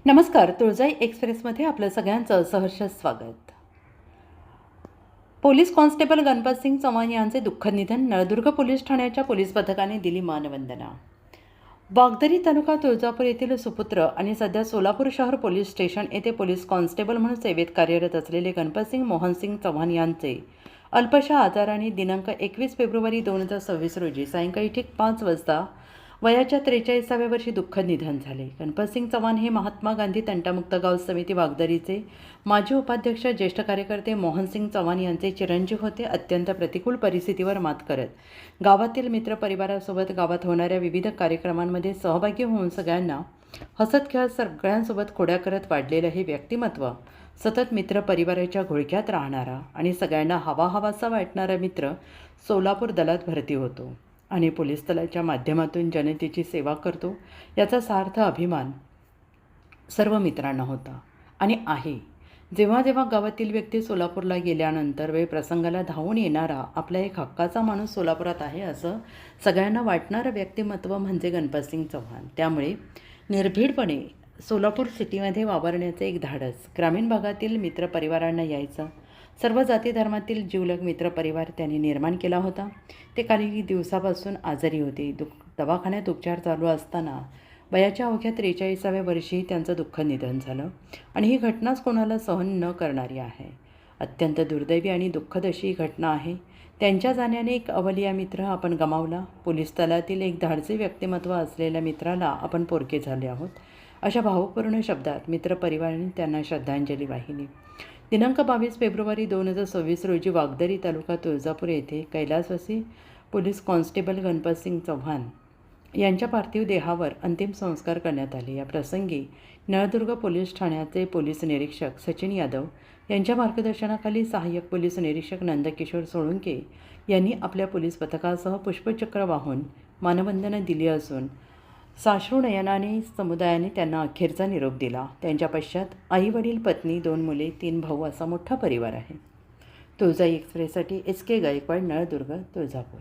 नमस्कार. तुळजाई एक्सप्रेसमध्ये आपलं सगळ्यांचं सहर्ष स्वागत. पोलीस कॉन्स्टेबल गणपतसिंग चव्हाण यांचे दुःखद निधन. नळदुर्ग पोलीस ठाण्याच्या पोलीस पथकाने दिली मानवंदना. वागदरी तालुका तुळजापूर येथील सुपुत्र आणि सध्या सोलापूर शहर पोलीस स्टेशन येथे पोलीस कॉन्स्टेबल म्हणून सेवेत कार्यरत असलेले गणपतसिंग मोहनसिंग चव्हाण यांचे अल्पशा आजाराने दिनांक 21 फेब्रुवारी 2026 रोजी सायंकाळी ठीक 5 वाजता वयाच्या 43व्या वर्षी दुःखद निधन झाले. गणपतसिंग चव्हाण हे महात्मा गांधी तंटामुक्त गाव समिती वागदरीचे माजी उपाध्यक्ष, ज्येष्ठ कार्यकर्ते मोहनसिंग चव्हाण यांचे चिरंजीव होते. अत्यंत प्रतिकूल परिस्थितीवर मात करत गावातील मित्रपरिवारासोबत गावात होणाऱ्या विविध कार्यक्रमांमध्ये सहभागी होऊन सगळ्यांना हसत खेळत सगळ्यांसोबत खोड्या करत वाढलेलं हे व्यक्तिमत्व, सतत मित्रपरिवाराच्या घोळक्यात राहणारा आणि सगळ्यांना हवाहवासा वाटणारा मित्र सोलापूर दलात भरती होतो आणि पोलीस दलाच्या माध्यमातून जनतेची सेवा करतो याचा सार्थ अभिमान सर्व मित्रांना होता आणि आहे. जेव्हा जेव्हा गावातील व्यक्ती सोलापूरला गेल्यानंतर वेळ प्रसंगाला धावून येणारा आपला एक हक्काचा माणूस सोलापुरात आहे असं सगळ्यांना वाटणारं व्यक्तिमत्व म्हणजे गणपतसिंग चव्हाण. त्यामुळे निर्भीडपणे सोलापूर सिटीमध्ये वावरण्याचे एक धाडस ग्रामीण भागातील मित्रपरिवारांना यायचं. सर्व जाती धर्मातील जिवलग मित्रपरिवार त्यांनी निर्माण केला होता. ते काही दिवसापासून आजारी होते. दवाखान्यात उपचार चालू असताना वयाच्या अवघ्या 43व्या वर्षी त्यांचं दुःखद निधन झालं आणि ही घटनाच कोणाला सहन न करणारी आहे. अत्यंत दुर्दैवी आणि दुःखद अशी ही घटना आहे. त्यांच्या जाण्याने एक अवलिया मित्र आपण गमावला. पोलीस दलातील एक धाडसी व्यक्तिमत्व असलेल्या मित्राला आपण पोरके झाले आहोत. अशा भावपूर्ण शब्दात मित्रपरिवाराने त्यांना श्रद्धांजली वाहिली. दिनांक 22 फेब्रुवारी 2026 रोजी वागदरी तालुका तुळजापूर येथे कैलासवासी पोलीस कॉन्स्टेबल गणपतसिंग चव्हाण यांच्या पार्थिव देहावर अंतिम संस्कार करण्यात आले. या प्रसंगी नळदुर्ग पोलीस ठाण्याचे पोलीस निरीक्षक सचिन यादव यांच्या मार्गदर्शनाखाली सहाय्यक पोलीस निरीक्षक नंदकिशोर सोळुंके यांनी आपल्या पोलीस पथकासह पुष्पचक्र वाहून मानवंदना दिली असून साश्रू नयनाने समुदायाने त्यांना अखेरचा निरोप दिला. त्यांच्या पश्चात आई वडील, पत्नी, 2 मुले, 3 भाऊ असा मोठा परिवार आहे. तुळजाई एक्सप्रेससाठी SK गायकवाड, नळदुर्ग, तुळजापूर.